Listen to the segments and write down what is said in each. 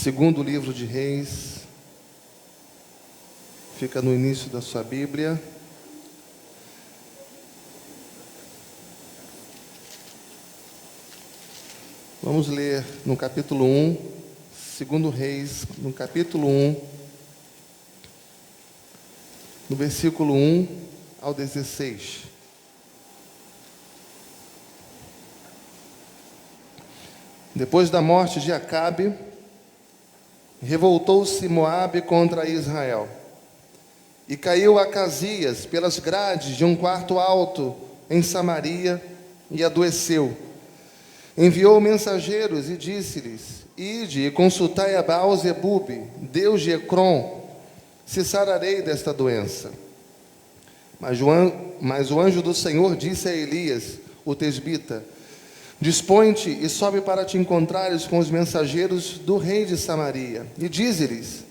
Segundo livro de Reis, fica no início da sua Bíblia. Vamos ler no capítulo 1, segundo Reis, no capítulo 1, no versículo 1 ao 16. Depois da morte de Acabe, revoltou-se Moabe contra Israel, e caiu Acasias pelas grades de um quarto alto em Samaria, e adoeceu. Enviou mensageiros e disse-lhes: Ide e consultai a Baal-zebube, deus de Ecrom, se sararei desta doença. Mas o anjo do Senhor disse a Elias, o tesbita: Dispõe-te e sobe para te encontrares com os mensageiros do rei de Samaria, e dize-lhes: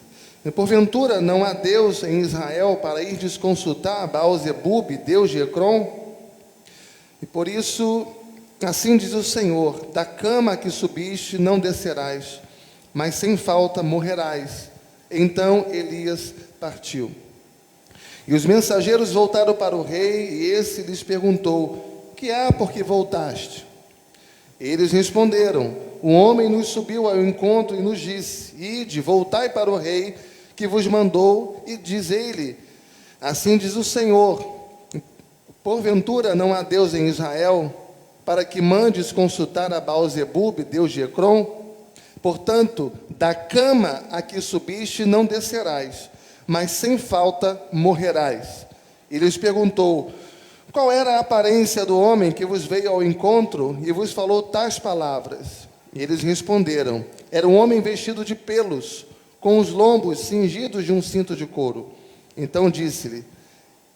Porventura não há Deus em Israel para irdes consultar Baal-zebube, deus de Ecrom? E por isso, assim diz o Senhor: da cama que subiste não descerás, mas sem falta morrerás. Então Elias partiu. E os mensageiros voltaram para o rei, e esse lhes perguntou: Que há por que voltaste? Eles responderam: O homem nos subiu ao encontro e nos disse: Ide, voltai para o rei que vos mandou, e diz-lhe: Assim diz o Senhor: Porventura não há Deus em Israel para que mandes consultar a Baal-zebube, deus de Ecrom? Portanto, da cama a que subiste não descerás, mas sem falta morrerás. E lhes perguntou: Qual era a aparência do homem que vos veio ao encontro e vos falou tais palavras? E eles responderam: Era um homem vestido de pelos, com os lombos cingidos de um cinto de couro. Então disse-lhe: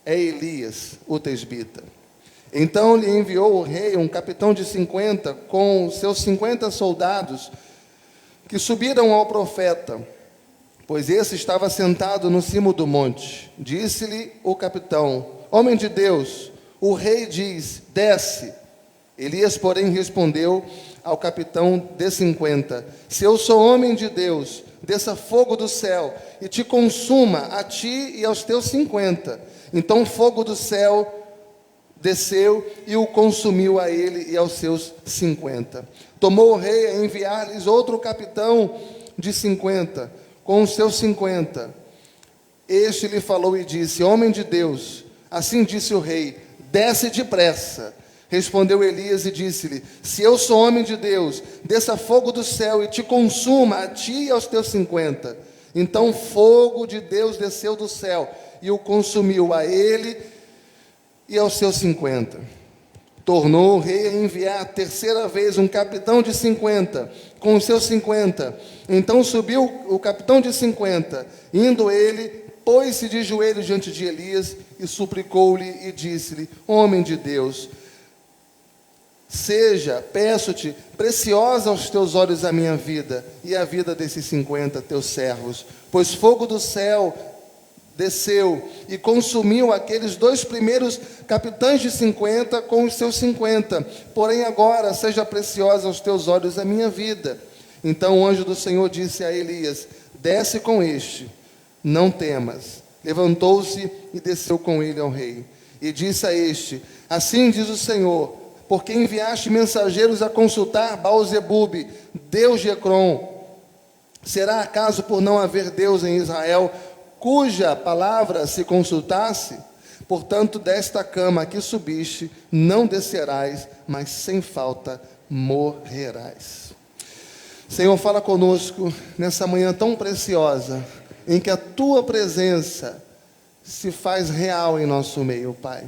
É Elias, o tesbita. Então lhe enviou o rei um capitão de 50, com seus 50 soldados, que subiram ao profeta, pois esse estava sentado no cimo do monte. Disse-lhe o capitão: Homem de Deus, o rei diz: Desce. Elias, porém, respondeu ao capitão de 50: Se eu sou homem de Deus, desça fogo do céu e te consuma, a ti e aos teus 50. Então fogo do céu desceu e o consumiu a ele e aos seus 50. Tomou o rei a enviar-lhes outro capitão de 50, com os seus 50. Este lhe falou e disse: Homem de Deus, assim disse o rei: Desce depressa. Respondeu Elias e disse-lhe: Se eu sou homem de Deus, desça fogo do céu e te consuma, a ti e aos teus 50. Então fogo de Deus desceu do céu e o consumiu a ele e aos seus 50. Tornou o rei a enviar a terceira vez um capitão de 50, com os seus 50. Então subiu o capitão de 50, indo ele, pôs-se de joelhos diante de Elias e suplicou-lhe e disse-lhe: Homem de Deus, seja, peço-te, preciosa aos teus olhos a minha vida e a vida desses 50 teus servos, pois fogo do céu desceu e consumiu aqueles dois primeiros capitães de 50 com os seus 50. Porém agora seja preciosa aos teus olhos a minha vida. Então o anjo do Senhor disse a Elias: Desce com este, não temas. Levantou-se e desceu com ele ao rei. E disse a este: Assim diz o Senhor: Porque enviaste mensageiros a consultar Baal-zebube, deus de Ecrom? Será acaso por não haver Deus em Israel, cuja palavra se consultasse? Portanto, desta cama que subiste, não descerás, mas sem falta morrerás. Senhor, fala conosco nessa manhã tão preciosa, em que a Tua presença se faz real em nosso meio, Pai.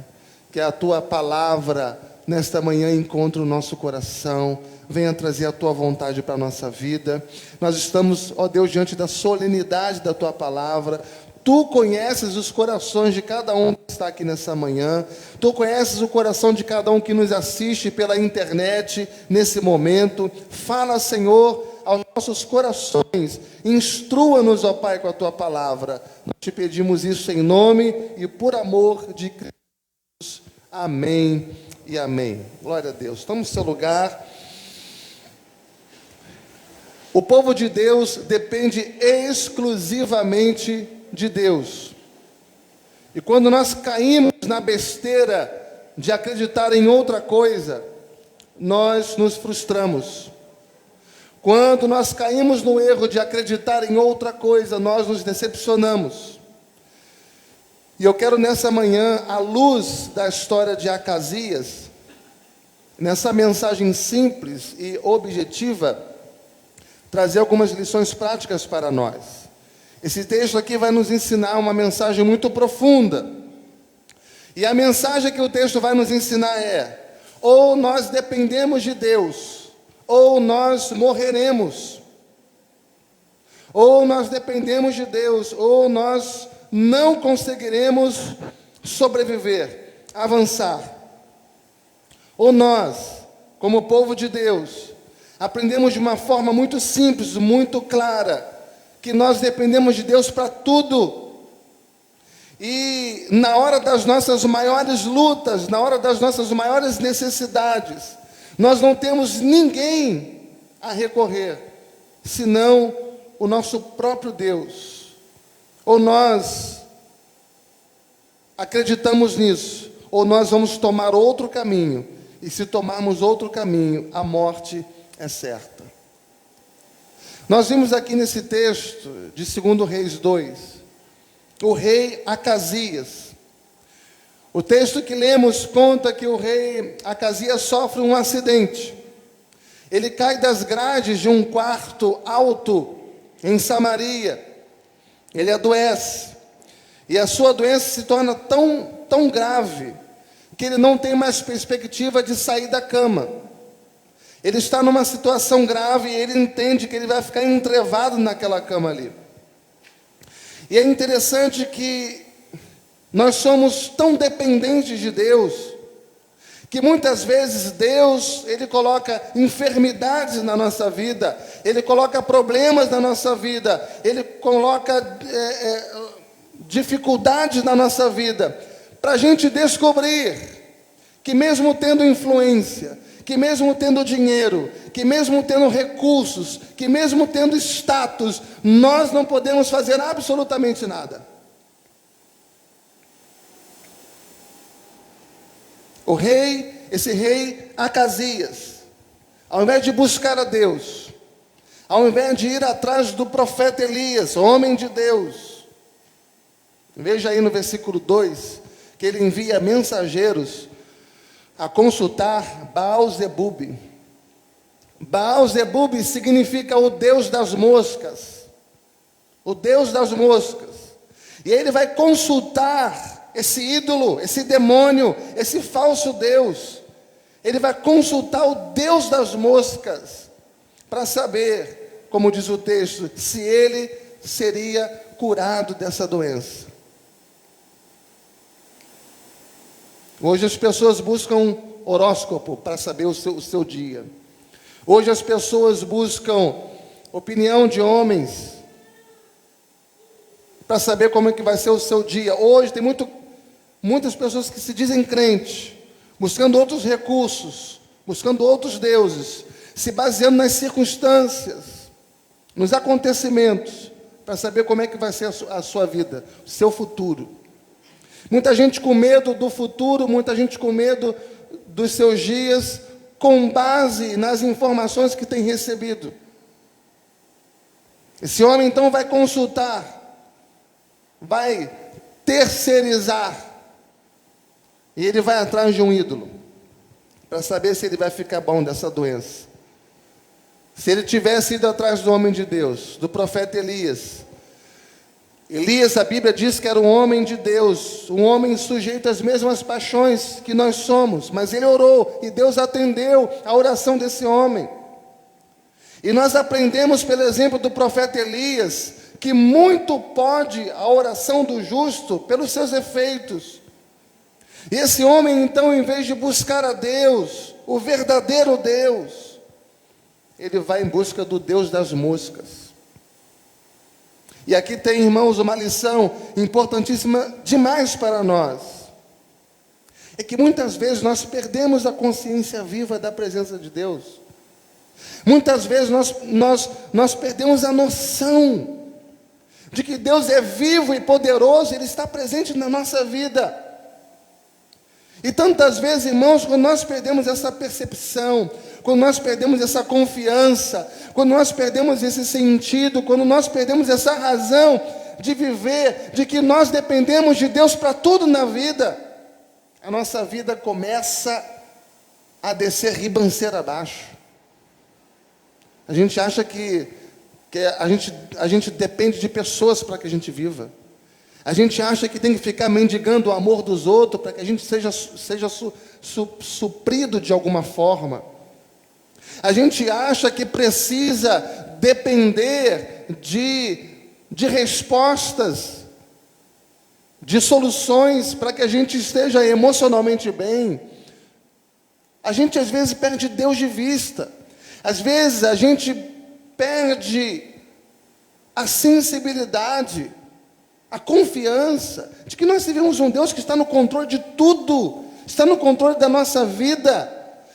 Que a Tua palavra, nesta manhã, encontre o nosso coração, venha trazer a Tua vontade para a nossa vida. Nós estamos, ó Deus, diante da solenidade da Tua palavra. Tu conheces os corações de cada um que está aqui nessa manhã. Tu conheces o coração de cada um que nos assiste pela internet nesse momento. Fala, Senhor, aos nossos corações. Instrua-nos, ó Pai, com a Tua palavra. Nós te pedimos isso em nome e por amor de Cristo. Amém e amém. Glória a Deus. Toma o seu lugar. O povo de Deus depende exclusivamente de Deus. E quando nós caímos na besteira de acreditar em outra coisa, nós nos frustramos. Quando nós caímos no erro de acreditar em outra coisa, nós nos decepcionamos. E eu quero nessa manhã, à luz da história de Acasias, nessa mensagem simples e objetiva, trazer algumas lições práticas para nós. Esse texto aqui vai nos ensinar uma mensagem muito profunda. E a mensagem que o texto vai nos ensinar é: ou nós dependemos de Deus, ou nós morreremos. Ou nós dependemos de Deus, ou nós não conseguiremos sobreviver, avançar. Ou nós, como povo de Deus, aprendemos de uma forma muito simples, muito clara, que nós dependemos de Deus para tudo. E na hora das nossas maiores lutas, na hora das nossas maiores necessidades, nós não temos ninguém a recorrer, senão o nosso próprio Deus. Ou nós acreditamos nisso, ou nós vamos tomar outro caminho. E se tomarmos outro caminho, a morte é certa. Nós vimos aqui nesse texto de 2 Reis 2, o rei Acasias. O texto que lemos conta que o rei Acasias sofre um acidente. Ele cai das grades de um quarto alto em Samaria. Ele adoece. E a sua doença se torna tão grave que ele não tem mais perspectiva de sair da cama. Ele está numa situação grave e ele entende que ele vai ficar entrevado naquela cama ali. E é interessante que nós somos tão dependentes de Deus, que muitas vezes Deus, Ele coloca enfermidades na nossa vida, Ele coloca problemas na nossa vida, Ele coloca dificuldades na nossa vida, para a gente descobrir que mesmo tendo influência, que mesmo tendo dinheiro, que mesmo tendo recursos, que mesmo tendo status, nós não podemos fazer absolutamente nada. Esse rei Acasias, ao invés de buscar a Deus, ao invés de ir atrás do profeta Elias, homem de Deus, veja aí no versículo 2, que ele envia mensageiros a consultar Baal-zebub. Baal-zebub significa o Deus das moscas. O Deus das moscas. E ele vai consultar esse ídolo, esse demônio, esse falso Deus. Ele vai consultar o Deus das moscas para saber, como diz o texto, se ele seria curado dessa doença. Hoje as pessoas buscam horóscopo para saber o seu dia. Hoje as pessoas buscam opinião de homens para saber como é que vai ser o seu dia. Hoje tem muitas pessoas que se dizem crentes, buscando outros recursos, buscando outros deuses, se baseando nas circunstâncias, nos acontecimentos, para saber como é que vai ser a sua vida, o seu futuro. Muita gente com medo do futuro, muita gente com medo dos seus dias, com base nas informações que tem recebido. Esse homem então vai consultar, vai terceirizar, e ele vai atrás de um ídolo, para saber se ele vai ficar bom dessa doença. Se ele tivesse ido atrás do homem de Deus, do profeta Elias, a Bíblia diz que era um homem de Deus, um homem sujeito às mesmas paixões que nós somos, mas ele orou e Deus atendeu a oração desse homem. E nós aprendemos pelo exemplo do profeta Elias, que muito pode a oração do justo pelos seus efeitos. E esse homem então, em vez de buscar a Deus, o verdadeiro Deus, ele vai em busca do Deus das moscas. E aqui tem, irmãos, uma lição importantíssima demais para nós. É que muitas vezes nós perdemos a consciência viva da presença de Deus. Muitas vezes nós perdemos a noção de que Deus é vivo e poderoso, Ele está presente na nossa vida. E tantas vezes, irmãos, quando nós perdemos essa percepção, quando nós perdemos essa confiança, quando nós perdemos esse sentido, quando nós perdemos essa razão de viver, de que nós dependemos de Deus para tudo na vida, a nossa vida começa a descer ribanceira abaixo. A gente acha que a gente depende de pessoas para que a gente viva. A gente acha que tem que ficar mendigando o amor dos outros para que a gente seja suprido de alguma forma. A gente acha que precisa depender de respostas, de soluções para que a gente esteja emocionalmente bem. A gente às vezes perde Deus de vista. Às vezes a gente perde a sensibilidade, a confiança de que nós vivemos um Deus que está no controle de tudo, está no controle da nossa vida,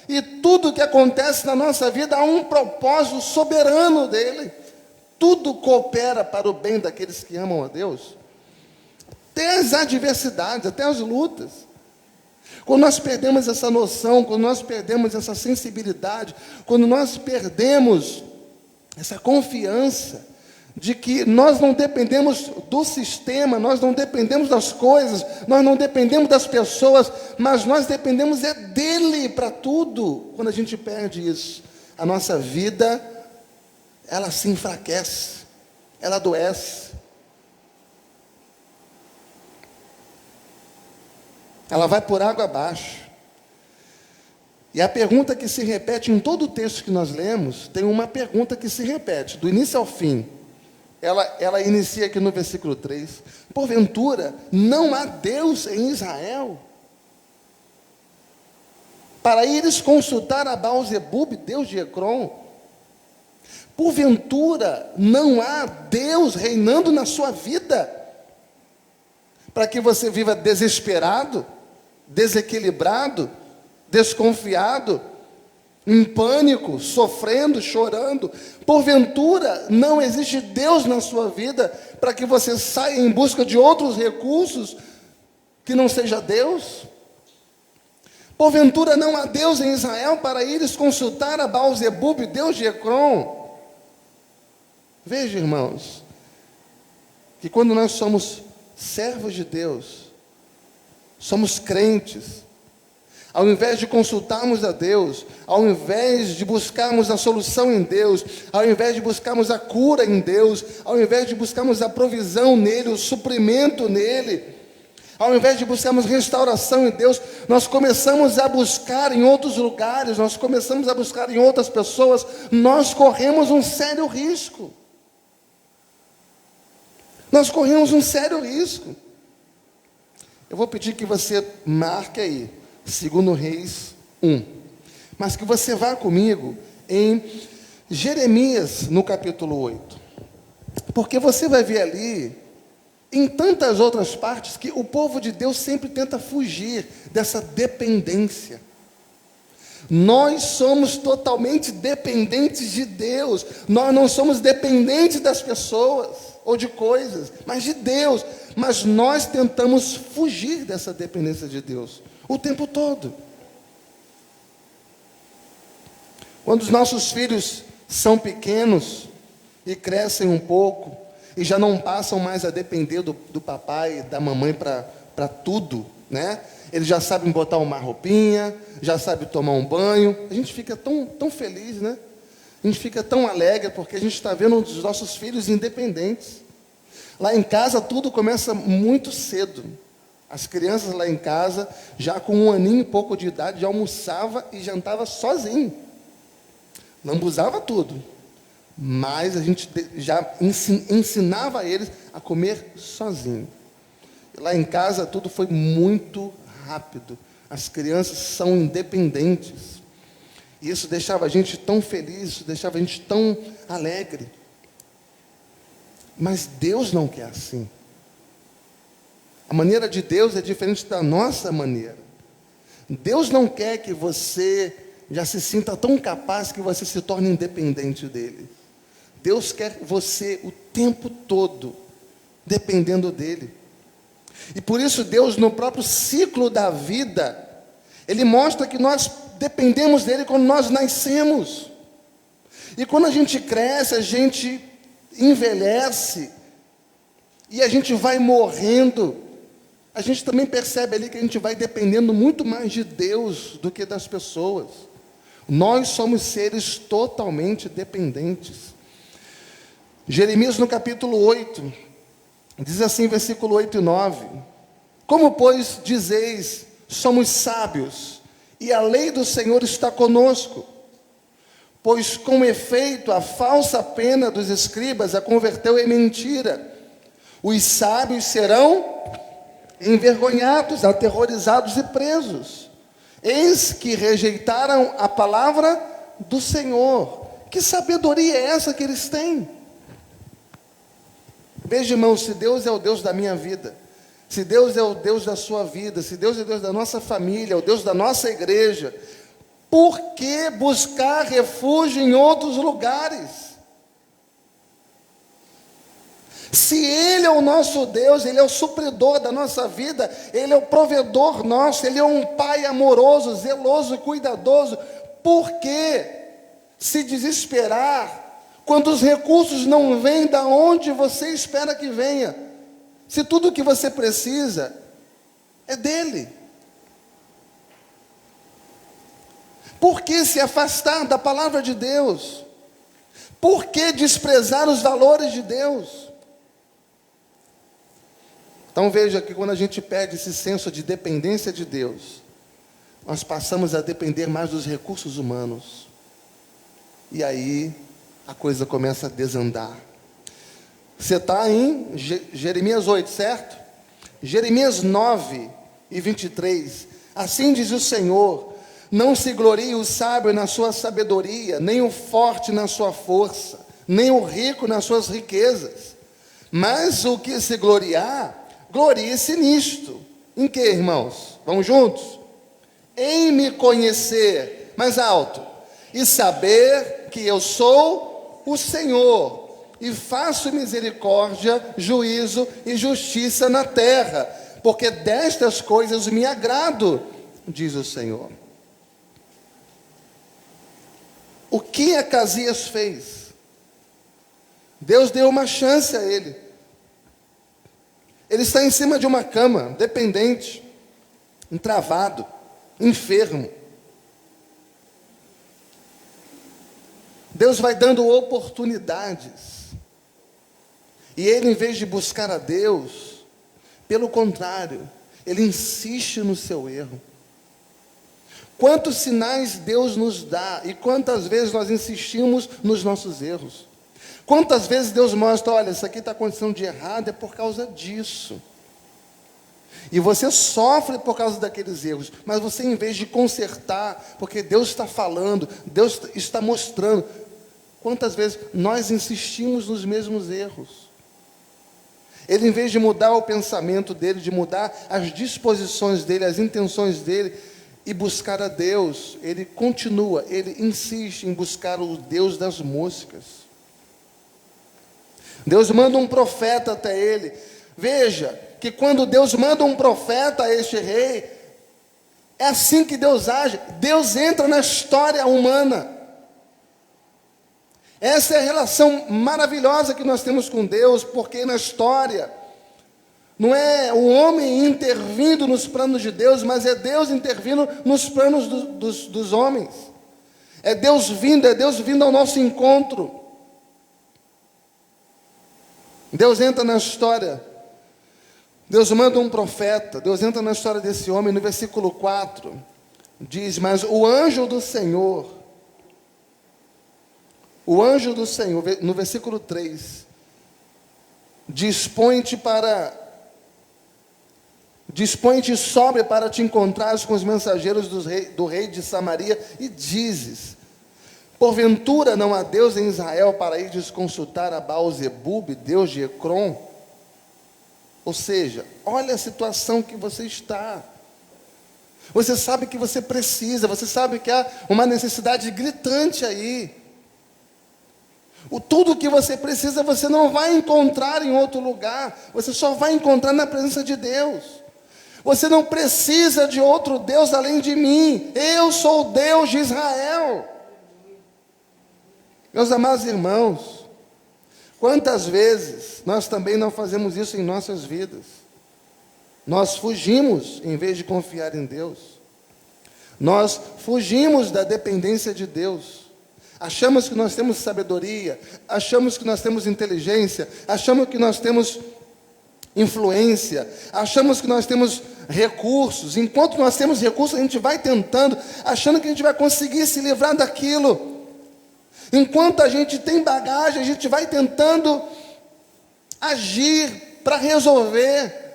e tudo que acontece na nossa vida há um propósito soberano dele. Tudo coopera para o bem daqueles que amam a Deus, até as adversidades, até as lutas. Quando nós perdemos essa noção, quando nós perdemos essa sensibilidade, quando nós perdemos essa confiança de que nós não dependemos do sistema, nós não dependemos das coisas, nós não dependemos das pessoas, mas nós dependemos dele para tudo. Quando a gente perde isso, a nossa vida, ela se enfraquece, ela adoece. Ela vai por água abaixo. E a pergunta que se repete em todo o texto que nós lemos, tem uma pergunta que se repete, do início ao fim. Ela inicia aqui no versículo 3. Porventura, não há Deus em Israel? Para ires consultar a Baal-zebub, Deus de Ecrom? Porventura, não há Deus reinando na sua vida? Para que você viva desesperado, desequilibrado, desconfiado, em pânico, sofrendo, chorando. Porventura, não existe Deus na sua vida para que você saia em busca de outros recursos que não seja Deus? Porventura, não há Deus em Israel para ires consultar a Baal-zebub, Deus de Ecrom? Veja, irmãos, que quando nós somos servos de Deus, somos crentes, ao invés de consultarmos a Deus, ao invés de buscarmos a solução em Deus, ao invés de buscarmos a cura em Deus, ao invés de buscarmos a provisão nele, o suprimento nele, ao invés de buscarmos restauração em Deus, nós começamos a buscar em outros lugares, nós começamos a buscar em outras pessoas, nós corremos um sério risco. Nós corremos um sério risco. Eu vou pedir que você marque aí, 2 Reis 1. Mas que você vá comigo em Jeremias, no capítulo 8. Porque você vai ver ali, em tantas outras partes, que o povo de Deus sempre tenta fugir dessa dependência. Nós somos totalmente dependentes de Deus. Nós não somos dependentes das pessoas ou de coisas, mas de Deus. Mas nós tentamos fugir dessa dependência de Deus o tempo todo. Quando os nossos filhos são pequenos e crescem um pouco e já não passam mais a depender do papai e da mamãe para tudo, né? Eles já sabem botar uma roupinha, já sabem tomar um banho. A gente fica tão feliz, né? A gente fica tão alegre porque a gente está vendo os nossos filhos independentes. Lá em casa tudo começa muito cedo. As crianças lá em casa, já com 1 aninho e pouco de idade, já almoçava e jantava sozinho. Lambuzava tudo. Mas a gente já ensinava eles a comer sozinho. Lá em casa tudo foi muito rápido. As crianças são independentes. E isso deixava a gente tão feliz, isso deixava a gente tão alegre. Mas Deus não quer assim. A maneira de Deus é diferente da nossa maneira. Deus não quer que você já se sinta tão capaz que você se torne independente dele. Deus quer você o tempo todo dependendo dele. E por isso Deus, no próprio ciclo da vida, Ele mostra que nós dependemos dele quando nós nascemos. E quando a gente cresce, a gente envelhece, e a gente vai morrendo, a gente também percebe ali que a gente vai dependendo muito mais de Deus do que das pessoas. Nós somos seres totalmente dependentes. Jeremias no capítulo 8, diz assim, versículo 8 e 9: Como, pois, dizeis, somos sábios, e a lei do Senhor está conosco? Pois, com efeito, a falsa pena dos escribas a converteu em mentira. Os sábios serão envergonhados, aterrorizados e presos. Eis que rejeitaram a palavra do Senhor. Que sabedoria é essa que eles têm? Veja, irmãos, se Deus é o Deus da minha vida, se Deus é o Deus da sua vida, se Deus é o Deus da nossa família, o Deus da nossa igreja, por que buscar refúgio em outros lugares? Se Ele é o nosso Deus, Ele é o supridor da nossa vida, Ele é o provedor nosso, Ele é um Pai amoroso, zeloso e cuidadoso, por que se desesperar quando os recursos não vêm da onde você espera que venha? Se tudo o que você precisa é dEle. Por que se afastar da palavra de Deus? Por que desprezar os valores de Deus? Então veja que quando a gente perde esse senso de dependência de Deus, nós passamos a depender mais dos recursos humanos. E aí a coisa começa a desandar. Você está em Jeremias 8, certo? Jeremias 9 e 23. Assim diz o Senhor: não se glorie o sábio na sua sabedoria, nem o forte na sua força, nem o rico nas suas riquezas. Mas o que se gloriar, glorie-se nisto. Em que, irmãos? Vamos juntos? Em me conhecer, mais alto, e saber que eu sou o Senhor, e faço misericórdia, juízo e justiça na terra, porque destas coisas me agrado, diz o Senhor. O que Acasias fez? Deus deu uma chance a ele. Ele está em cima de uma cama, dependente, entravado, enfermo. Deus vai dando oportunidades. E ele, em vez de buscar a Deus, pelo contrário, ele insiste no seu erro. Quantos sinais Deus nos dá e quantas vezes nós insistimos nos nossos erros? Quantas vezes Deus mostra, olha, isso aqui está acontecendo de errado, é por causa disso. E você sofre por causa daqueles erros, mas você, em vez de consertar, porque Deus está falando, Deus está mostrando, quantas vezes nós insistimos nos mesmos erros? Ele, em vez de mudar o pensamento dele, de mudar as disposições dele, as intenções dele, e buscar a Deus, ele continua, ele insiste em buscar o Deus das moscas. Deus manda um profeta até ele. Veja, que quando Deus manda um profeta a este rei, é assim que Deus age. Deus entra na história humana. Essa é a relação maravilhosa que nós temos com Deus, porque na história, não é o homem intervindo nos planos de Deus, mas é Deus intervindo nos planos dos homens. É Deus vindo ao nosso encontro. Deus entra na história. Deus manda um profeta. Deus entra na história desse homem. No versículo 4, diz: mas o anjo do Senhor, no versículo 3, dispõe-te e sobe para te encontrares com os mensageiros do rei de Samaria, e dizes: porventura não há Deus em Israel para ires consultar a Baal-zebub, Deus de Ecrom? Ou seja, olha a situação que você está. Você sabe que você precisa, você sabe que há uma necessidade gritante aí. Tudo que você precisa, você não vai encontrar em outro lugar. Você só vai encontrar na presença de Deus. Você não precisa de outro Deus além de mim. Eu sou o Deus de Israel. Meus amados irmãos, quantas vezes nós também não fazemos isso em nossas vidas? Nós fugimos em vez de confiar em Deus. Nós fugimos da dependência de Deus. Achamos que nós temos sabedoria, achamos que nós temos inteligência, achamos que nós temos influência, achamos que nós temos recursos. Enquanto nós temos recursos, a gente vai tentando, achando que a gente vai conseguir se livrar daquilo. Enquanto a gente tem bagagem, a gente vai tentando agir para resolver,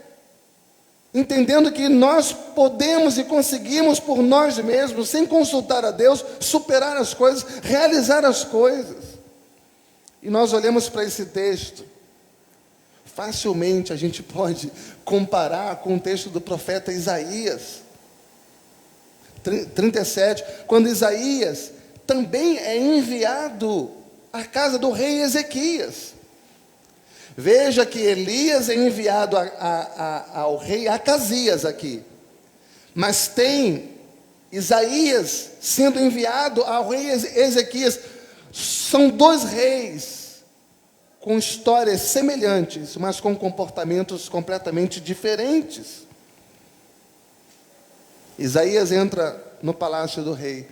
entendendo que nós podemos e conseguimos por nós mesmos, sem consultar a Deus, superar as coisas, realizar as coisas. E nós olhamos para esse texto, facilmente a gente pode comparar com o texto do profeta Isaías 37, quando Isaías também é enviado à casa do rei Ezequias. Veja que Elias é enviado ao rei Acasias aqui. Mas tem Isaías sendo enviado ao rei Ezequias. São dois reis com histórias semelhantes, mas com comportamentos completamente diferentes. Isaías entra no palácio do rei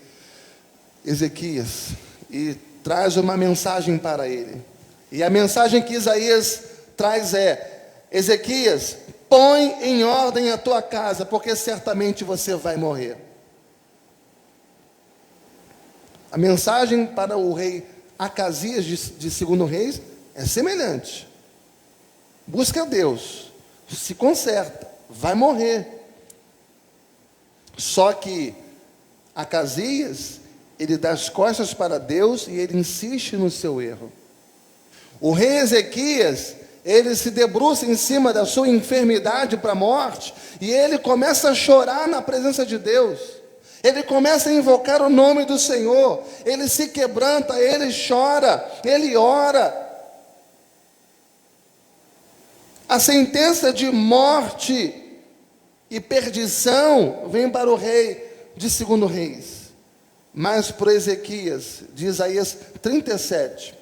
Ezequias e traz uma mensagem para ele. E a mensagem que Isaías traz é: Ezequias, põe em ordem a tua casa, porque certamente você vai morrer. A mensagem para o rei Acasias de 2 Reis é semelhante. Busca Deus, se conserta, vai morrer. Só que Acasias, ele dá as costas para Deus e ele insiste no seu erro. O rei Ezequias, ele se debruça em cima da sua enfermidade para a morte, e ele começa a chorar na presença de Deus. Ele começa a invocar o nome do Senhor, ele se quebranta, ele chora, ele ora. A sentença de morte e perdição vem para o rei de 2 Reis. Mas para Ezequias, de Isaías 37,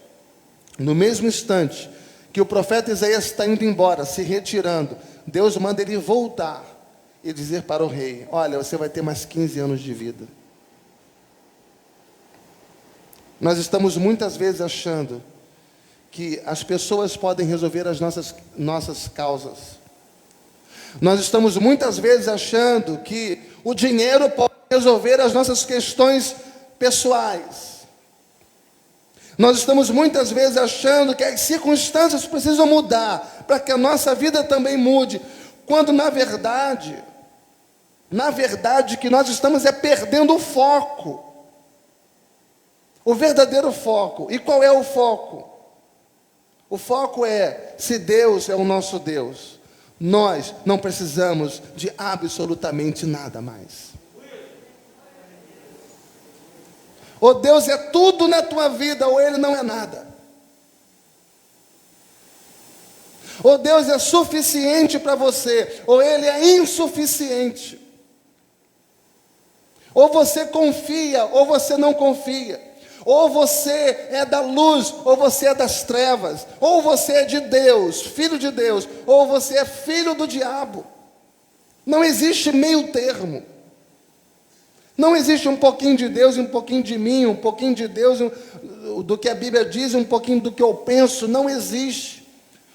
no mesmo instante que o profeta Isaías está indo embora, se retirando, Deus manda ele voltar e dizer para o rei: olha, você vai ter mais 15 anos de vida. Nós estamos muitas vezes achando que as pessoas podem resolver as nossas causas. Nós estamos muitas vezes achando que o dinheiro pode resolver as nossas questões pessoais. Nós estamos muitas vezes achando que as circunstâncias precisam mudar para que a nossa vida também mude, quando na verdade que nós estamos perdendo o foco, o verdadeiro foco. E qual é o foco? O foco é: se Deus é o nosso Deus, nós não precisamos de absolutamente nada mais. Ou Deus é tudo na tua vida, ou Ele não é nada. Ou Deus é suficiente para você, ou Ele é insuficiente. Ou você confia, ou você não confia. Ou você é da luz, ou você é das trevas. Ou você é de Deus, filho de Deus, ou você é filho do diabo. Não existe meio termo. Não existe um pouquinho de Deus e um pouquinho de mim, um pouquinho de Deus do que a Bíblia diz e um pouquinho do que eu penso. Não existe.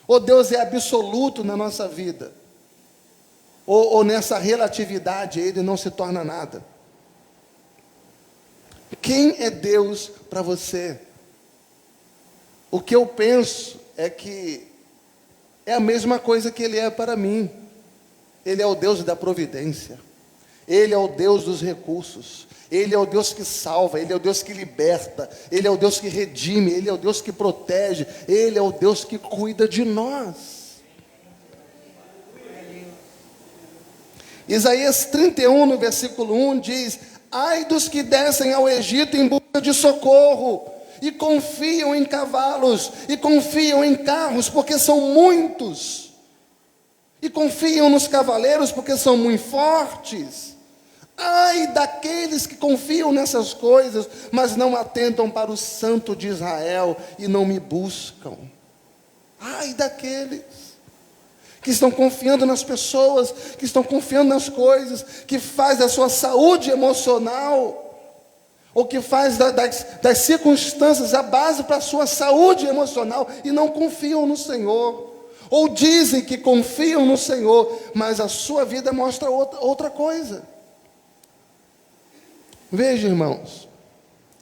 Ou Deus é absoluto na nossa vida, ou nessa relatividade Ele não se torna nada. Quem é Deus para você? O que eu penso é que é a mesma coisa que Ele é para mim. Ele é o Deus da providência. Ele é o Deus dos recursos. Ele é o Deus que salva. Ele é o Deus que liberta. Ele é o Deus que redime. Ele é o Deus que protege. Ele é o Deus que cuida de nós. Isaías 31, no versículo 1, diz: ai dos que descem ao Egito em busca de socorro, e confiam em cavalos, e confiam em carros, porque são muitos, e confiam nos cavaleiros, porque são muito fortes. Ai daqueles que confiam nessas coisas, mas não atentam para o Santo de Israel, e não me buscam. Ai daqueles que estão confiando nas pessoas, que estão confiando nas coisas, que faz a sua saúde emocional, ou que faz das circunstâncias a base para a sua saúde emocional, e não confiam no Senhor, ou dizem que confiam no Senhor, mas a sua vida mostra outra coisa. Veja, irmãos,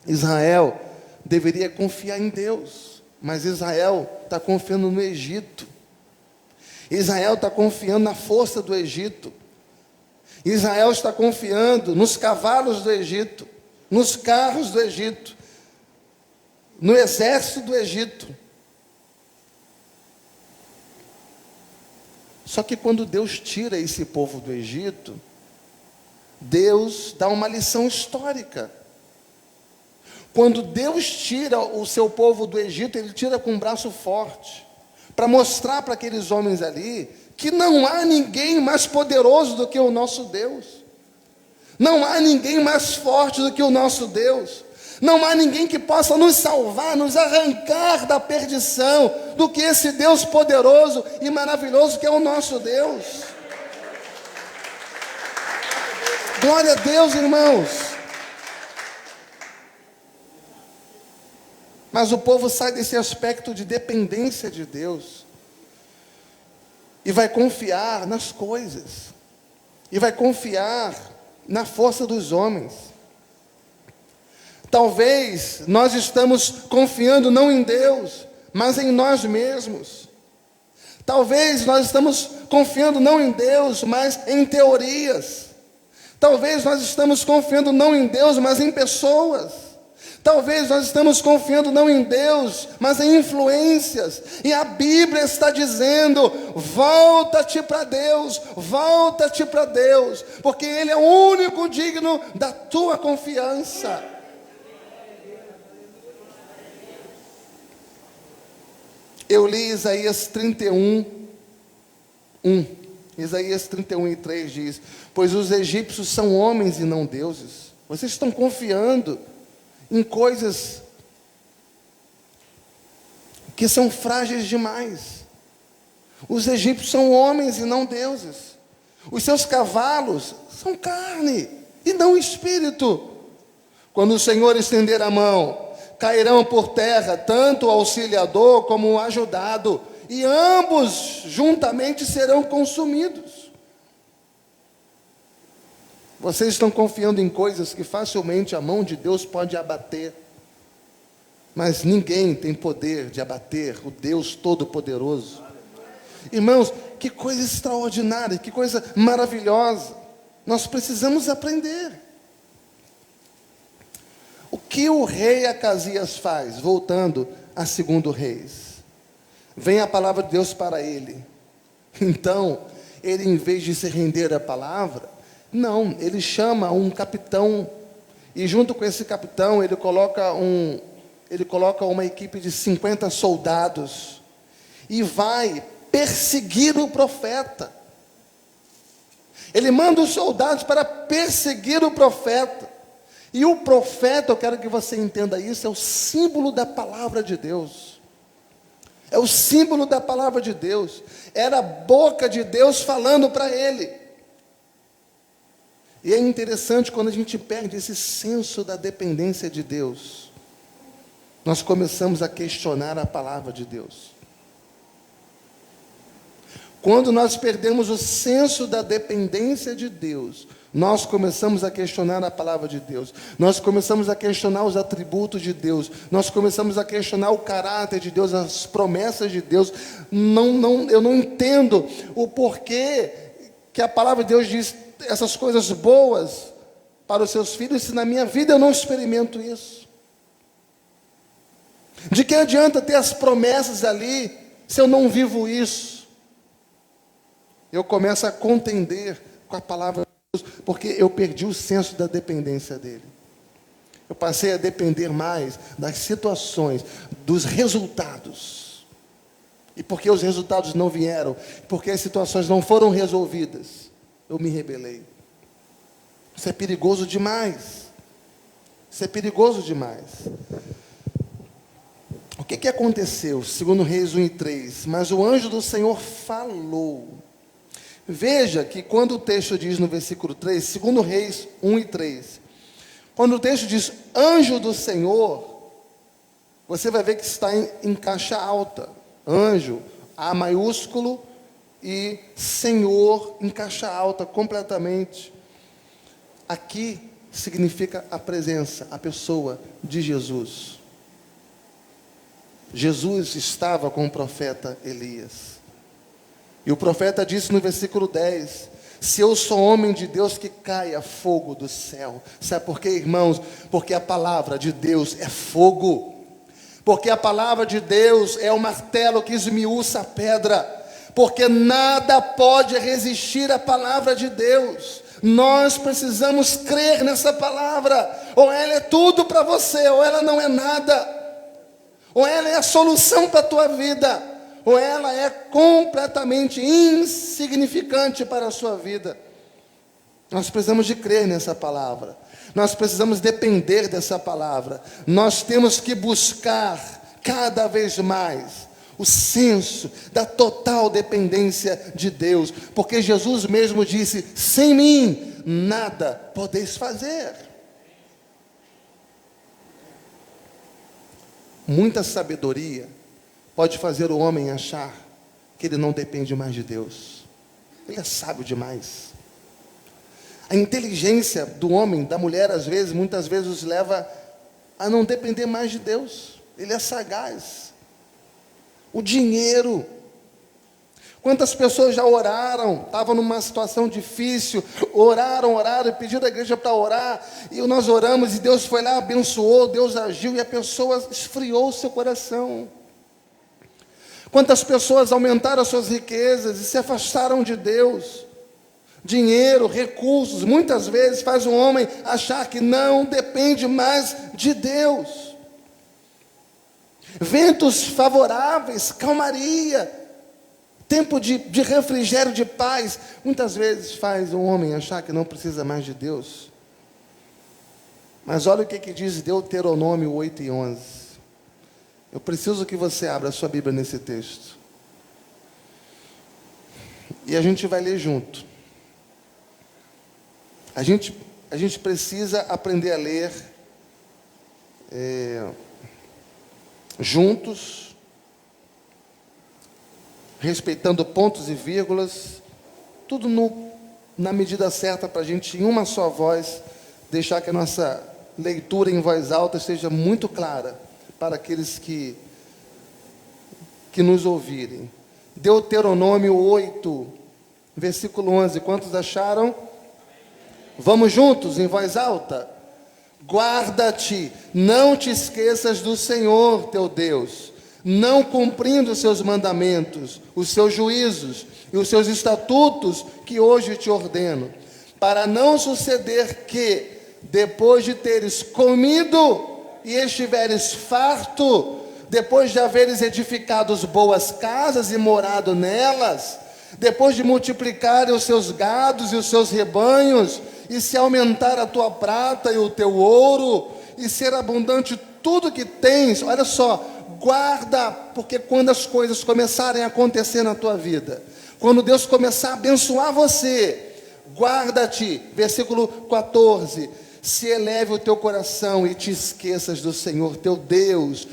Israel deveria confiar em Deus, mas Israel está confiando no Egito. Israel está confiando na força do Egito. Israel está confiando nos cavalos do Egito, nos carros do Egito, no exército do Egito. Só que quando Deus tira esse povo do Egito, Deus dá uma lição histórica. Quando Deus tira o seu povo do Egito, Ele tira com um braço forte, para mostrar para aqueles homens ali, que não há ninguém mais poderoso do que o nosso Deus. Não há ninguém mais forte do que o nosso Deus. Não há ninguém que possa nos salvar, nos arrancar da perdição, do que esse Deus poderoso e maravilhoso que é o nosso Deus. Glória a Deus, irmãos. Mas o povo sai desse aspecto de dependência de Deus e vai confiar nas coisas, e vai confiar na força dos homens. Talvez nós estamos confiando não em Deus, mas em nós mesmos. Talvez nós estamos confiando não em Deus, mas em teorias. Talvez nós estamos confiando não em Deus, mas em pessoas. Talvez nós estamos confiando não em Deus, mas em influências. E a Bíblia está dizendo: volta-te para Deus, volta-te para Deus, porque Ele é o único digno da tua confiança. Eu li Isaías 31, 1. Isaías 31, 3 diz: pois os egípcios são homens e não deuses. Vocês estão confiando em coisas que são frágeis demais. Os egípcios são homens e não deuses. Os seus cavalos são carne e não espírito. Quando o Senhor estender a mão, cairão por terra tanto o auxiliador como o ajudado, e ambos juntamente serão consumidos. Vocês estão confiando em coisas que facilmente a mão de Deus pode abater, mas ninguém tem poder de abater o Deus Todo-Poderoso. Irmãos, que coisa extraordinária, que coisa maravilhosa. Nós precisamos aprender. O que o rei Acasias faz? Voltando a 2 Reis. Vem a palavra de Deus para ele. Então, ele, em vez de se render à palavra, não, ele chama um capitão, e junto com esse capitão ele coloca uma equipe de 50 soldados, e vai perseguir o profeta. Ele manda os soldados para perseguir o profeta. E o profeta, eu quero que você entenda isso, é o símbolo da palavra de Deus. É o símbolo da palavra de Deus. Era a boca de Deus falando para ele. E é interessante quando a gente perde esse senso da dependência de Deus. Nós começamos a questionar a palavra de Deus. Quando nós perdemos o senso da dependência de Deus, nós começamos a questionar a palavra de Deus. Nós começamos a questionar os atributos de Deus. Nós começamos a questionar o caráter de Deus, as promessas de Deus. Eu não entendo o porquê que a palavra de Deus diz essas coisas boas para os seus filhos, se na minha vida eu não experimento isso. De que adianta ter as promessas ali, se eu não vivo isso? Eu começo a contender com a palavra de Deus, porque eu perdi o senso da dependência dele. Eu passei a depender mais das situações, dos resultados. E porque os resultados não vieram, porque as situações não foram resolvidas, eu me rebelei. Isso é perigoso demais. Isso é perigoso demais. O que aconteceu? Segundo Reis 1:3. Mas o anjo do Senhor falou. Veja que quando o texto diz no versículo 3, segundo Reis 1:3, quando o texto diz anjo do Senhor, você vai ver que está em caixa alta. Anjo, A maiúsculo, e Senhor em caixa alta, completamente. Aqui significa a presença, a pessoa de Jesus. Jesus estava com o profeta Elias. E o profeta disse no versículo 10, se eu sou homem de Deus, que caia fogo do céu. Sabe por quê, irmãos? Porque a palavra de Deus é fogo. Porque a palavra de Deus é o martelo que esmiuça a pedra. Porque nada pode resistir à palavra de Deus. Nós precisamos crer nessa palavra. Ou ela é tudo para você, ou ela não é nada. Ou ela é a solução para a tua vida, ou ela é completamente insignificante para a sua vida. Nós precisamos de crer nessa palavra. Nós precisamos depender dessa palavra. Nós temos que buscar cada vez mais o senso da total dependência de Deus. Porque Jesus mesmo disse, sem mim nada podeis fazer. Muita sabedoria pode fazer o homem achar que ele não depende mais de Deus. Ele é sábio demais. A inteligência do homem, da mulher, muitas vezes os leva a não depender mais de Deus. Ele é sagaz. O dinheiro. Quantas pessoas já oraram, estavam numa situação difícil, oraram e pediram à igreja para orar, e nós oramos e Deus foi lá, abençoou, Deus agiu e a pessoa esfriou o seu coração. Quantas pessoas aumentaram as suas riquezas e se afastaram de Deus? Dinheiro, recursos, muitas vezes faz o homem achar que não depende mais de Deus. Ventos favoráveis, calmaria, tempo de refrigério, de paz, muitas vezes faz o homem achar que não precisa mais de Deus. Mas olha o que diz Deuteronômio 8:11. Eu preciso que você abra a sua Bíblia nesse texto. E a gente vai ler junto. A gente precisa aprender a ler juntos, respeitando pontos e vírgulas, tudo na medida certa para a gente, em uma só voz, deixar que a nossa leitura em voz alta seja muito clara para aqueles que nos ouvirem. Deuteronômio 8, versículo 11, quantos acharam? Vamos juntos, em voz alta? Guarda-te, não te esqueças do Senhor teu Deus, não cumprindo os seus mandamentos, os seus juízos e os seus estatutos que hoje te ordeno, para não suceder que, depois de teres comido e estiveres farto, depois de haveres edificado boas casas e morado nelas, depois de multiplicarem os seus gados e os seus rebanhos, e se aumentar a tua prata e o teu ouro, e ser abundante tudo que tens, olha só, guarda, porque quando as coisas começarem a acontecer na tua vida, quando Deus começar a abençoar você, guarda-te, versículo 14, se eleve o teu coração e te esqueças do Senhor teu Deus,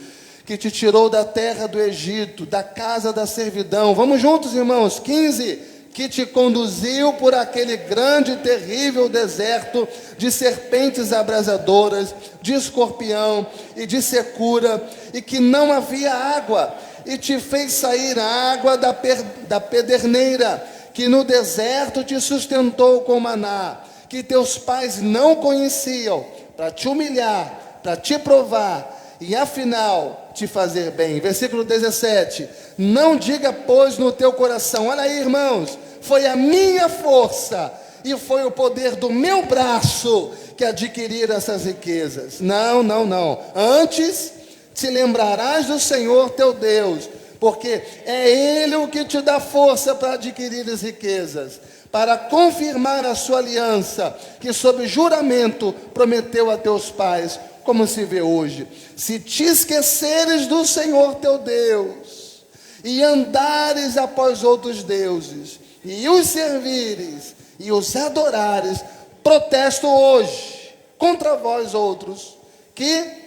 que te tirou da terra do Egito, da casa da servidão. Vamos juntos, irmãos. 15, que te conduziu por aquele grande e terrível deserto, de serpentes abrasadoras, de escorpião e de secura, e que não havia água, e te fez sair a água da pederneira, que no deserto te sustentou com maná, que teus pais não conheciam, para te humilhar, para te provar, e afinal te fazer bem. Versículo 17, não diga pois no teu coração, olha aí, irmãos, foi a minha força e foi o poder do meu braço que adquiriram essas riquezas. Não, não, não. Antes, te lembrarás do Senhor teu Deus, porque é Ele o que te dá força para adquirir as riquezas, para confirmar a sua aliança, que sob juramento prometeu a teus pais, como se vê hoje. Se te esqueceres do Senhor teu Deus, e andares após outros deuses, e os servires, e os adorares, protesto hoje contra vós outros, que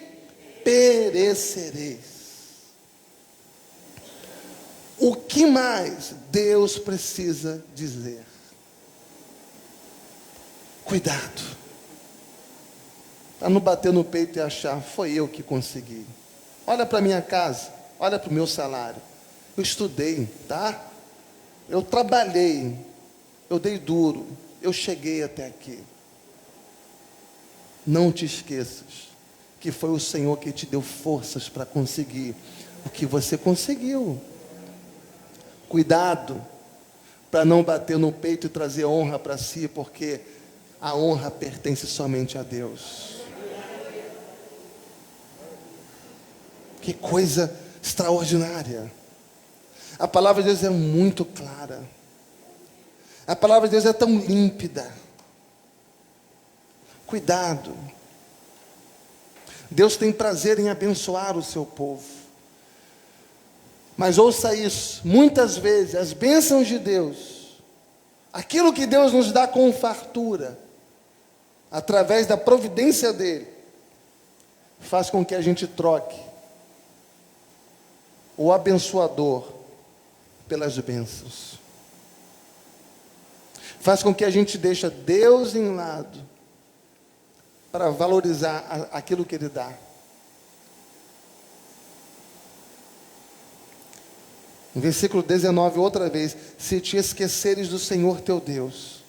perecereis. O que mais Deus precisa dizer? Cuidado, para não bater no peito e achar, foi eu que consegui. Olha para a minha casa, olha para o meu salário. Eu estudei, tá? Eu trabalhei, eu dei duro, eu cheguei até aqui. Não te esqueças que foi o Senhor que te deu forças para conseguir o que você conseguiu. Cuidado para não bater no peito e trazer honra para si, porque a honra pertence somente a Deus. Que coisa extraordinária. A palavra de Deus é muito clara. A palavra de Deus é tão límpida. Cuidado. Deus tem prazer em abençoar o seu povo. Mas ouça isso, muitas vezes as bênçãos de Deus, aquilo que Deus nos dá com fartura, através da providência dEle, faz com que a gente troque o abençoador pelas bênçãos. Faz com que a gente deixe Deus em lado para valorizar aquilo que Ele dá. No versículo 19, outra vez, se te esqueceres do Senhor teu Deus,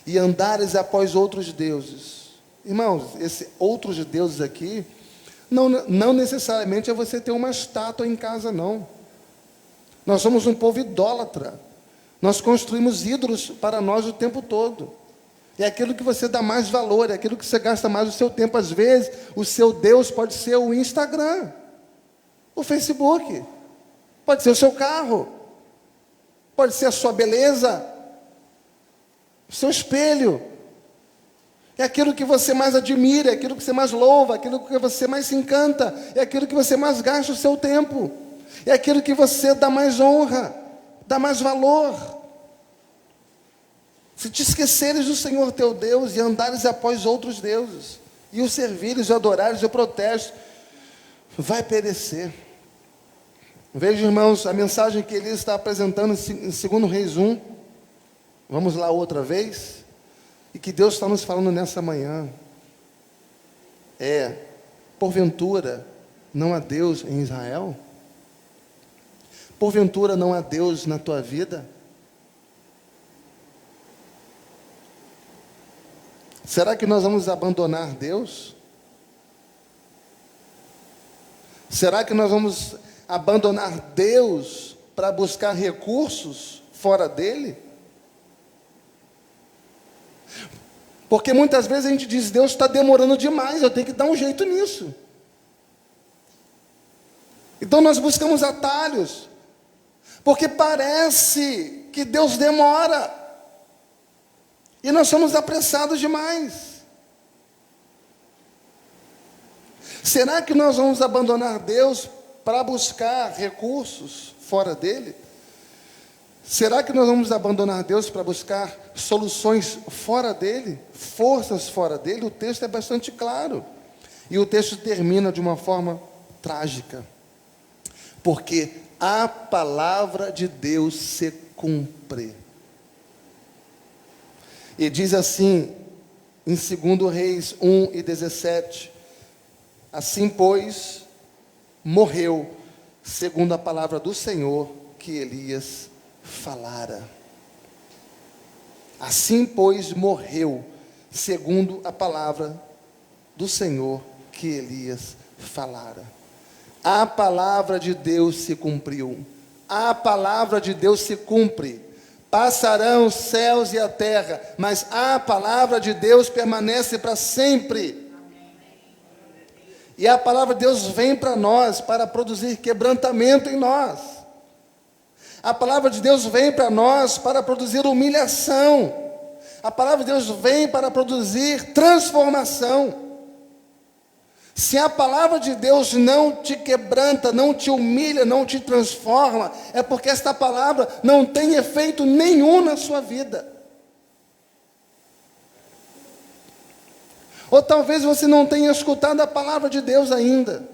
e andares após outros deuses. Irmãos, esse outros deuses aqui, não necessariamente é você ter uma estátua em casa, não. Nós somos um povo idólatra. Nós construímos ídolos para nós o tempo todo. É aquilo que você dá mais valor, é aquilo que você gasta mais o seu tempo. Às vezes, o seu Deus pode ser o Instagram, o Facebook, pode ser o seu carro, pode ser a sua beleza, o seu espelho. É aquilo que você mais admira, é aquilo que você mais louva, é aquilo que você mais se encanta, é aquilo que você mais gasta o seu tempo, é aquilo que você dá mais honra, dá mais valor. Se te esqueceres do Senhor teu Deus e andares após outros deuses, e os servires, o adorares, o protesto, vai perecer. Veja, irmãos, a mensagem que Elias está apresentando em 2 Reis 1. Vamos lá outra vez. E que Deus está nos falando nessa manhã. Porventura, não há Deus em Israel? Porventura, não há Deus na tua vida? Será que nós vamos abandonar Deus? Será que nós vamos abandonar Deus para buscar recursos fora dele? Porque muitas vezes a gente diz, Deus está demorando demais, eu tenho que dar um jeito nisso. Então nós buscamos atalhos, porque parece que Deus demora, e nós somos apressados demais. Será que nós vamos abandonar Deus para buscar recursos fora dele? Será que nós vamos abandonar Deus para buscar soluções fora dele? Forças fora dele? O texto é bastante claro. E o texto termina de uma forma trágica. Porque a palavra de Deus se cumpre. E diz assim, em 2 Reis 1:17, assim, pois, morreu, segundo a palavra do Senhor, que Elias falara. Assim, pois, morreu, segundo a palavra do Senhor, que Elias falara. A palavra de Deus se cumpriu. A palavra de Deus se cumpre. Passarão os céus e a terra, mas a palavra de Deus permanece para sempre. E a palavra de Deus vem para nós para produzir quebrantamento em nós. A palavra de Deus vem para nós para produzir humilhação. A palavra de Deus vem para produzir transformação. Se a palavra de Deus não te quebranta, não te humilha, não te transforma, é porque esta palavra não tem efeito nenhum na sua vida. Ou talvez você não tenha escutado a palavra de Deus ainda.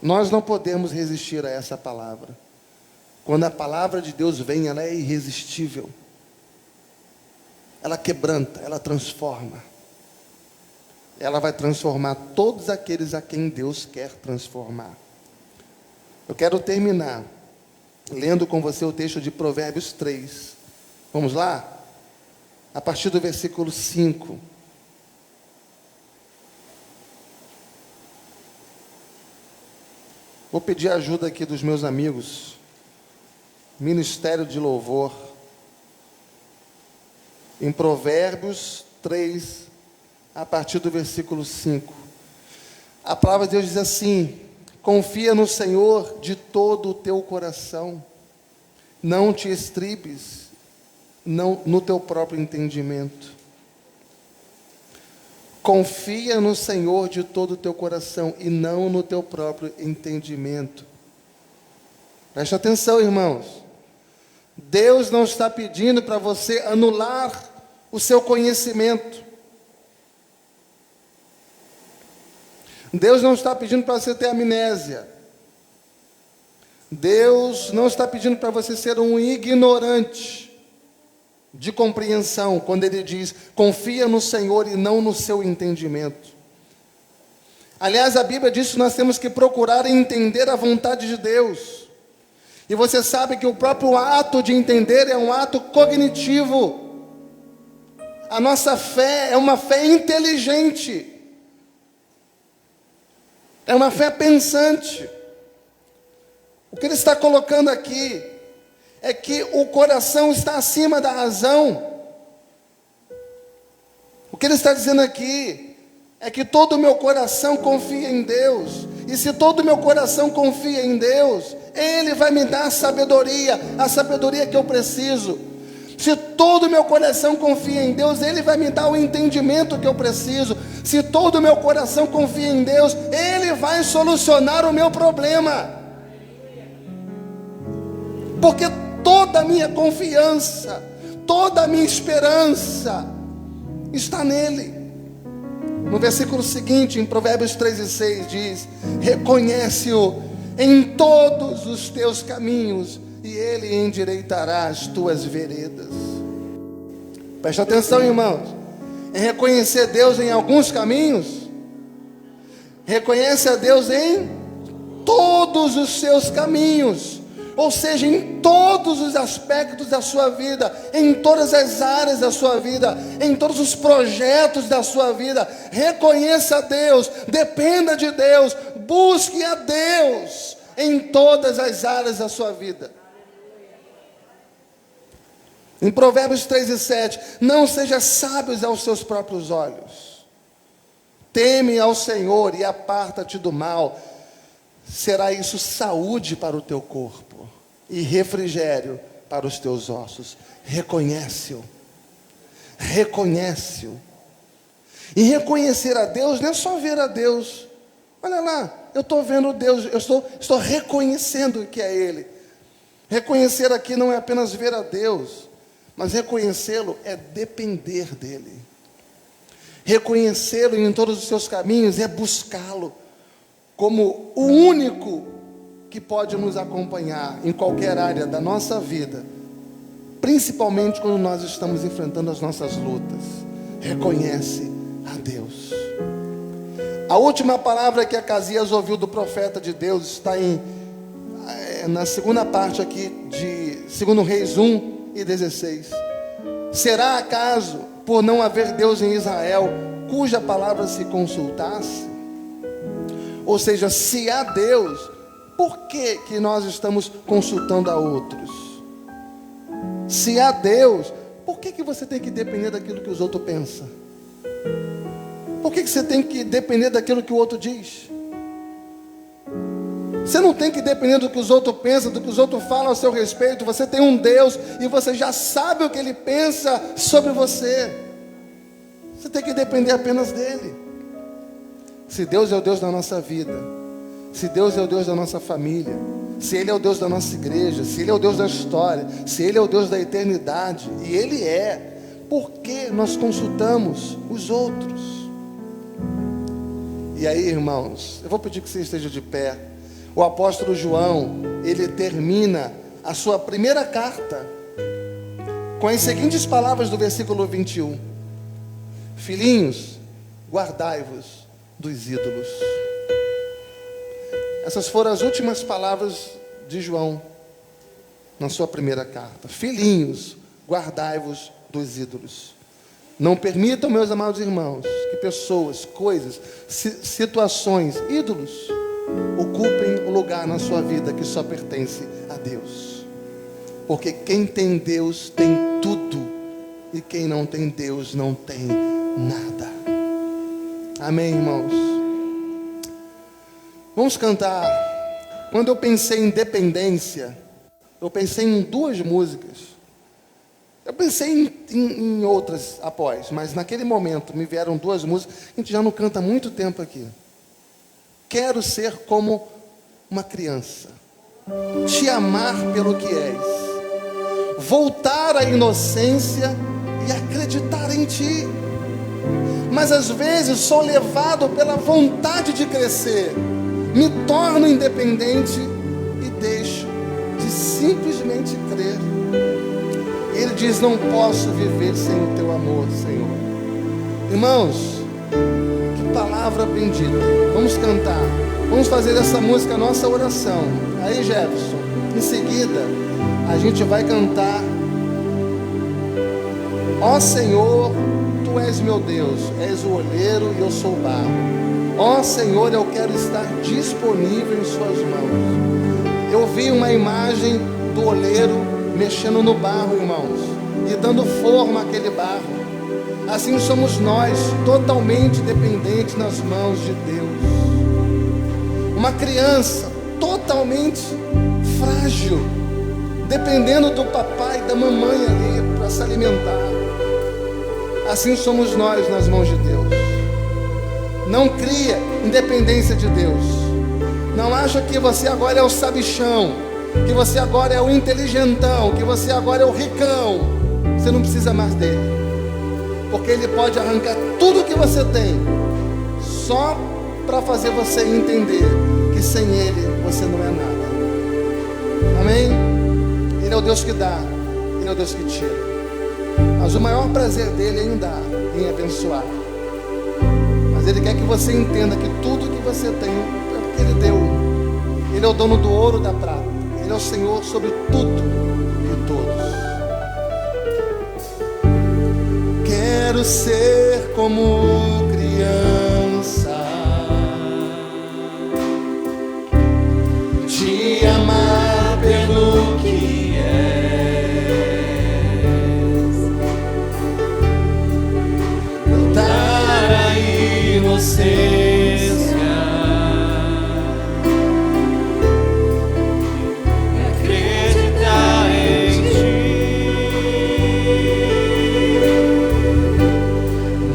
Nós não podemos resistir a essa palavra. Quando a palavra de Deus vem, ela é irresistível. Ela quebranta, ela transforma. Ela vai transformar todos aqueles a quem Deus quer transformar. Eu quero terminar lendo com você o texto de Provérbios 3. Vamos lá? A partir do versículo 5. Vou pedir a ajuda aqui dos meus amigos. Ministério de Louvor. Em Provérbios 3, a partir do versículo 5. A palavra de Deus diz assim: confia no Senhor de todo o teu coração, não te estribes no teu próprio entendimento. Confia no Senhor de todo o teu coração e não no teu próprio entendimento. Preste atenção, irmãos. Deus não está pedindo para você anular o seu conhecimento. Deus não está pedindo para você ter amnésia. Deus não está pedindo para você ser um ignorante de compreensão, quando Ele diz, confia no Senhor e não no seu entendimento. Aliás, a Bíblia diz que nós temos que procurar entender a vontade de Deus. E você sabe que o próprio ato de entender é um ato cognitivo. A nossa fé é uma fé inteligente. É uma fé pensante. O que ele está colocando aqui é que o coração está acima da razão. O que ele está dizendo aqui é que todo o meu coração confia em Deus. E se todo o meu coração confia em Deus, Ele vai me dar a sabedoria que eu preciso. Se todo o meu coração confia em Deus, Ele vai me dar o entendimento que eu preciso. Se todo o meu coração confia em Deus, Ele vai solucionar o meu problema. Porque toda a minha confiança, toda a minha esperança está nele. No versículo seguinte, em Provérbios 3:6, diz: reconhece-o em todos os teus caminhos, e Ele endireitará as tuas veredas. Preste atenção, irmãos. É reconhecer Deus em alguns caminhos. Reconhece a Deus em todos os seus caminhos. Ou seja, em todos os aspectos da sua vida, em todas as áreas da sua vida, em todos os projetos da sua vida. Reconheça a Deus, dependa de Deus, busque a Deus em todas as áreas da sua vida. Em Provérbios 3:7, não seja sábios aos seus próprios olhos. Teme ao Senhor e aparta-te do mal. Será isso saúde para o teu corpo e refrigério para os teus ossos. Reconhece-o. Reconhece-o. E reconhecer a Deus não é só ver a Deus. Olha lá, eu estou vendo Deus, eu estou reconhecendo que é Ele. Reconhecer aqui não é apenas ver a Deus, mas reconhecê-lo é depender dEle. Reconhecê-lo em todos os seus caminhos é buscá-lo como o único que pode nos acompanhar em qualquer área da nossa vida, principalmente quando nós estamos enfrentando as nossas lutas. Reconhece a Deus. A última palavra que Acasias ouviu do profeta de Deus está na segunda parte aqui de 2 Reis 1:16. Será acaso, por não haver Deus em Israel, cuja palavra se consultasse? Ou seja, se há Deus, por que que nós estamos consultando a outros? Se há Deus, por que que você tem que depender daquilo que os outros pensam? Por que que você tem que depender daquilo que o outro diz? Você não tem que depender do que os outros pensam, do que os outros falam a seu respeito. Você tem um Deus e você já sabe o que Ele pensa sobre você. Você tem que depender apenas dEle. Se Deus é o Deus da nossa vida, se Deus é o Deus da nossa família, se Ele é o Deus da nossa igreja, se Ele é o Deus da história, se Ele é o Deus da eternidade, e Ele é, por que nós consultamos os outros? E aí, irmãos, eu vou pedir que você esteja de pé. O apóstolo João, ele termina a sua primeira carta com as seguintes palavras do versículo 21. Filhinhos, guardai-vos dos ídolos. Essas foram as últimas palavras de João na sua primeira carta. Filhinhos, guardai-vos dos ídolos. Não permitam, meus amados irmãos, que pessoas, coisas, situações, ídolos, ocupem o lugar na sua vida que só pertence a Deus. Porque quem tem Deus tem tudo, e quem não tem Deus não tem nada. Amém, irmãos? Vamos cantar. Quando eu pensei em dependência, eu pensei em duas músicas. Eu pensei em outras após, mas naquele momento me vieram duas músicas. A gente já não canta há muito tempo aqui. Quero ser como uma criança, te amar pelo que és, voltar à inocência e acreditar em ti. Mas às vezes sou levado pela vontade de crescer, me torno independente e deixo de simplesmente crer. Ele diz: não posso viver sem o teu amor, Senhor. Irmãos, que palavra bendita. Vamos cantar. Vamos fazer essa música a nossa oração. Aí, Jefferson, em seguida, a gente vai cantar: ó Senhor, Tu és meu Deus, és o olheiro e eu sou o barro. Ó Senhor, eu quero estar disponível em Suas mãos. Eu vi uma imagem do olheiro mexendo no barro, irmãos, e dando forma àquele barro. Assim somos nós, totalmente dependentes nas mãos de Deus. Uma criança totalmente frágil, dependendo do papai e da mamãe ali para se alimentar. Assim somos nós nas mãos de Deus. Não cria independência de Deus. Não acha que você agora é o sabichão, que você agora é o inteligentão, que você agora é o ricão. Você não precisa mais dele, porque ele pode arrancar tudo que você tem, só para fazer você entender que sem ele você não é nada. Amém? Ele é o Deus que dá, ele é o Deus que tira. Mas o maior prazer dele é em dar, em abençoar. Mas ele quer que você entenda que tudo que você tem é porque ele deu. Ele é o dono do ouro e da prata. Ele é o Senhor sobre tudo e todos. Quero ser como criança, te amar pelo que és, dar a inocência,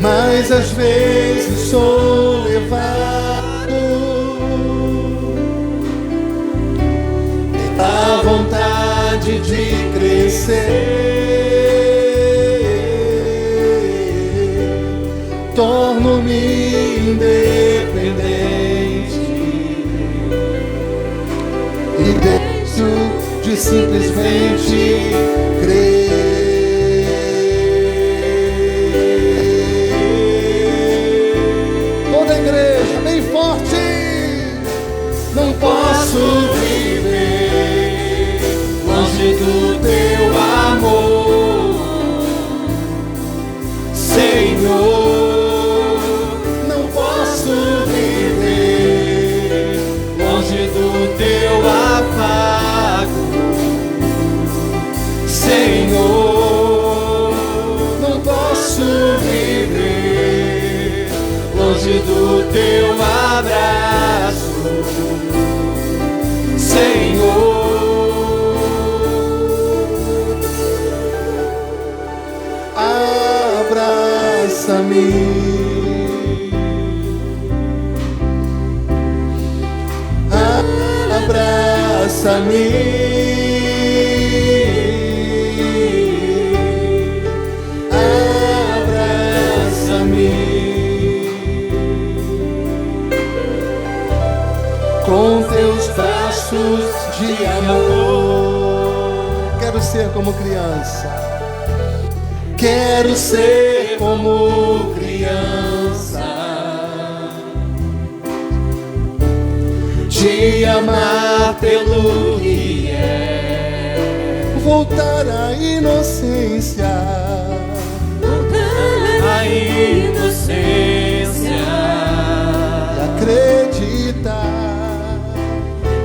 mas às vezes sou levado pela vontade de crescer, torno-me independente e deixo de simplesmente crer. Não posso viver longe do teu amor, Senhor. Não posso viver longe do teu abraço, Senhor. Abraça-me, abraça-me, abraça-me, com teus braços de amor. Quero ser como criança, quero ser como criança, te amar pelo que é, voltar à inocência, voltar à inocência,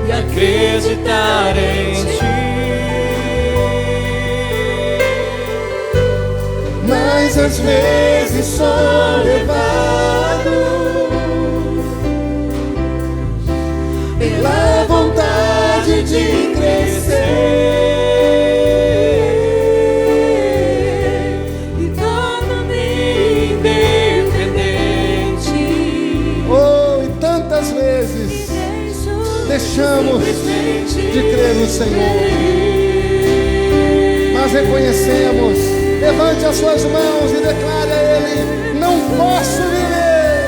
e acreditar em ti. Mas às vezes sou levado pela vontade de crescer e torno-me independente. Oh, e tantas vezes deixamos de crer no Senhor, mas reconhecemos. Levante as suas mãos e declare a Ele: não posso viver,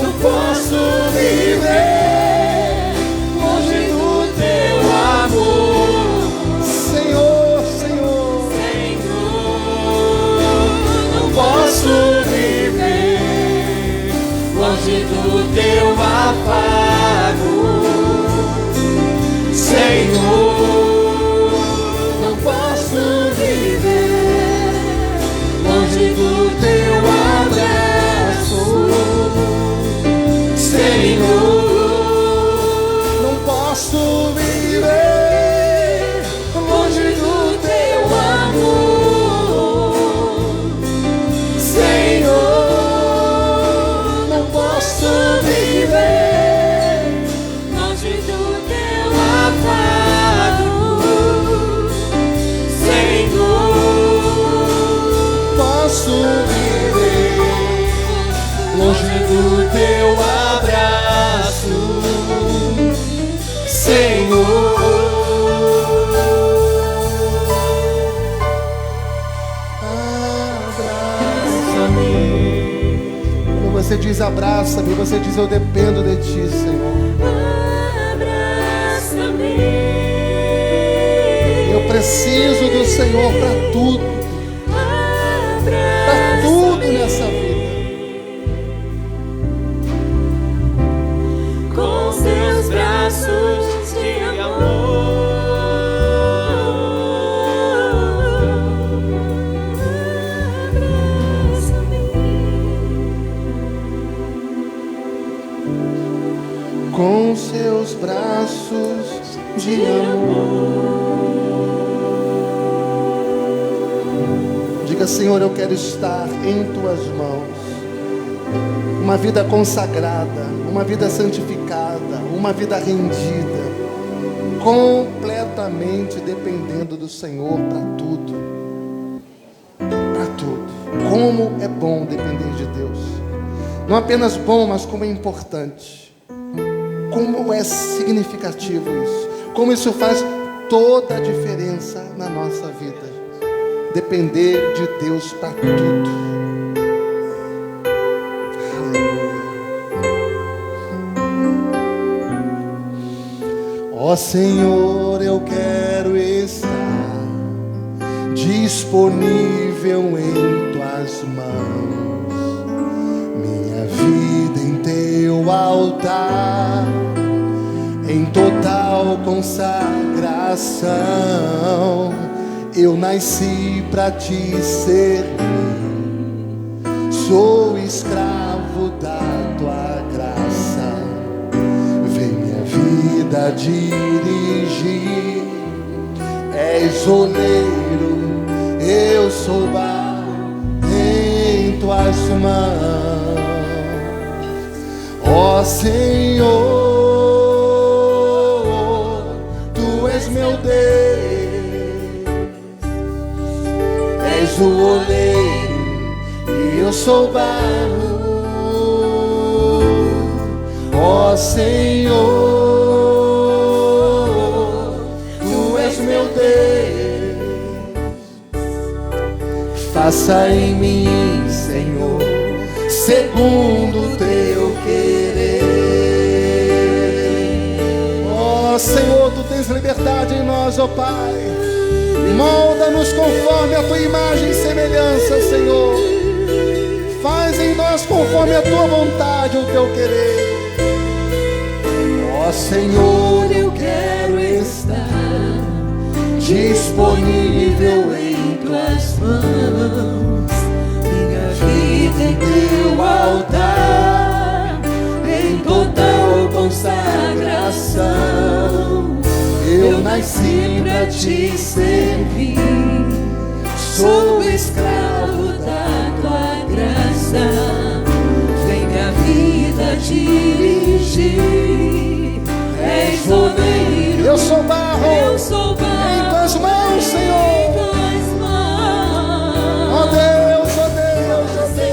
não posso viver longe do teu amor, Senhor, Senhor, Senhor. Não posso viver longe do teu afago, Senhor. Não posso viver longe do teu abraço, Senhor. não posso viver Longe do teu amor, Senhor. não posso viver Longe do teu afago, Senhor. posso viver Longe do teu abraço, Senhor. Abraça-me. Quando você diz abraça-me, você diz eu dependo de ti, Senhor. Abraça-me. Eu preciso do Senhor para tudo nessa vida. Com seus braços de Com seus braços de amor. Diga: Senhor, eu quero estar em tuas mãos. Uma vida consagrada, uma vida santificada, uma vida rendida, completamente dependendo do Senhor para tudo. Para tudo. Como é bom depender de Deus. Não apenas bom, mas como é importante. Como é significativo isso. Como isso faz toda a diferença na nossa vida. Depender de Deus para tudo. Ó Senhor, eu quero estar disponível em tuas mãos. Minha vida em teu altar, em total consagração. Eu nasci para te servir, sou escravo da tua graça. Vem minha vida dirigir, és oleiro, eu sou barro em tuas mãos. Senhor, Tu és meu Deus, és o oleiro e eu sou barro. Ó Senhor, Tu és meu Deus, faça em mim, Senhor, segundo Teu querer. Ó Senhor, Tu tens liberdade em nós, ó Pai. Molda-nos conforme a Tua imagem e semelhança, Senhor. Faz em nós conforme a Tua vontade, o Teu querer. Ó Senhor, eu quero estar disponível em Tuas mãos. Minha vida em Teu altar, em total consagração. Eu nasci pra Te servir, sou escravo da Tua graça. Vem minha vida dirigir. És oleiro, eu sou barro, em Tuas mãos, Senhor. Em Tuas mãos. Ó Deus, ó Deus, ó Deus.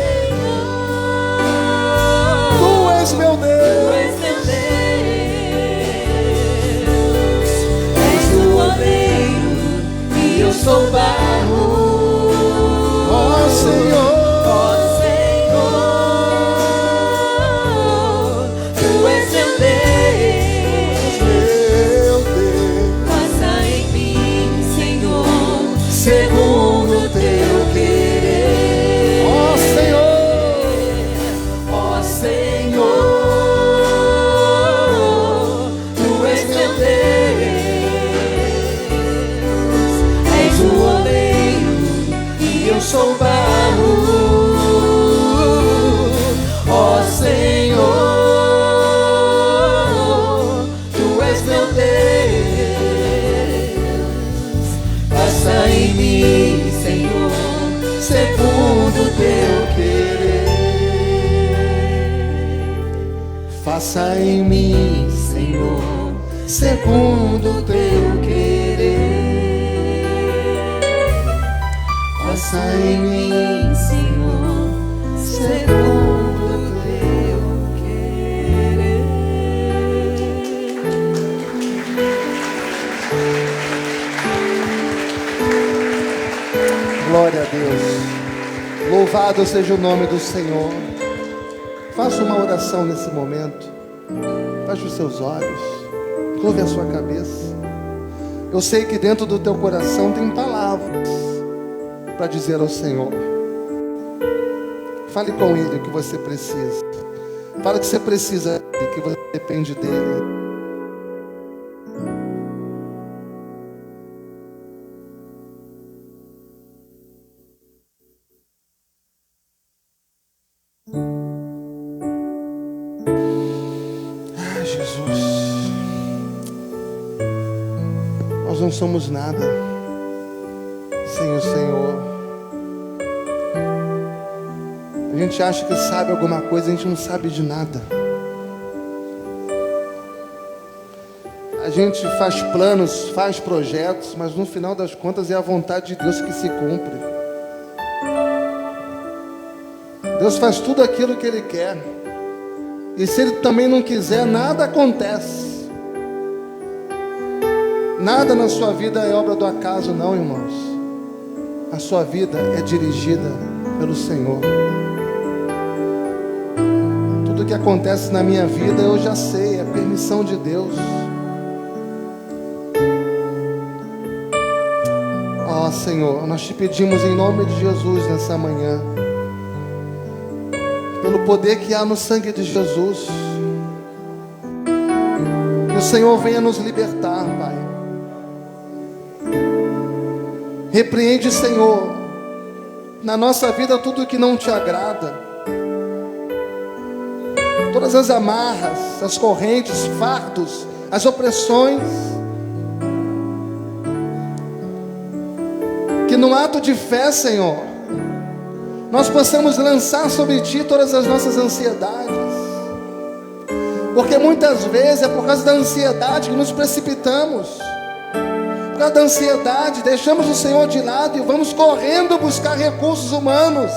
Tu és meu Deus. Tu és meu Deus. És o oleiro e eu sou barro. Ó Senhor. Segundo Teu querer. Ó Senhor, ó Senhor, Tu és meu Deus, és o oleiro e eu sou barro. Ó Senhor, Tu és meu Deus, faça em mim, Senhor, segundo Teu querer. Faça em mim, Senhor, segundo Teu querer. Faça em mim, Senhor, segundo Teu querer. Glória a Deus. Louvado seja o nome do Senhor. Faça uma oração nesse momento. Feche os seus olhos. Curve a sua cabeça. Eu sei que dentro do teu coração tem palavras para dizer ao Senhor. Fale com Ele o que você precisa. Fale que você precisa dele, que você depende dele. Nós não somos nada sem o Senhor. A gente acha que sabe alguma coisa, a gente não sabe de nada. A gente faz planos, faz projetos, mas no final das contas é a vontade de Deus que se cumpre. Deus faz tudo aquilo que Ele quer. E se Ele também não quiser, nada acontece. Nada na sua vida é obra do acaso, não, irmãos. A sua vida é dirigida pelo Senhor. Tudo que acontece na minha vida eu já sei, é permissão de Deus. Ó Senhor, nós te pedimos em nome de Jesus nessa manhã, pelo poder que há no sangue de Jesus, que o Senhor venha nos libertar, Pai. Repreende, Senhor, na nossa vida tudo que não te agrada. Todas as amarras, as correntes, fardos, as opressões. Que no ato de fé, Senhor, nós possamos lançar sobre Ti todas as nossas ansiedades. Porque muitas vezes é por causa da ansiedade que nos precipitamos. Por causa da ansiedade, deixamos o Senhor de lado e vamos correndo buscar recursos humanos.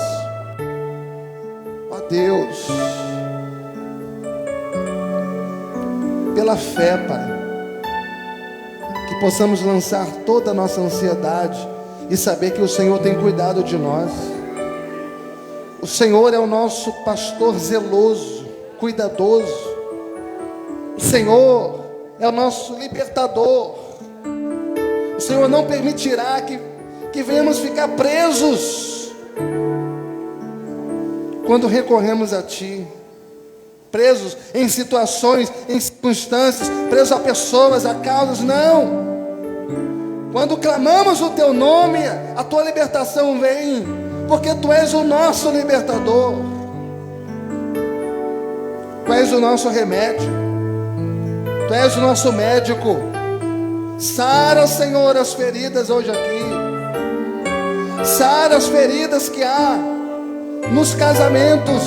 Ó Deus, pela fé, Pai, que possamos lançar toda a nossa ansiedade e saber que o Senhor tem cuidado de nós. O Senhor é o nosso pastor zeloso, cuidadoso. O Senhor é o nosso libertador. O Senhor não permitirá que venhamos ficar presos quando recorremos a Ti. Presos em situações, em circunstâncias, presos a pessoas, a causas, não. Quando clamamos o Teu nome, a Tua libertação vem, porque Tu és o nosso libertador. Tu és o nosso remédio, Tu és o nosso médico. Sara, Senhor, as feridas hoje aqui. Sara as feridas que há nos casamentos.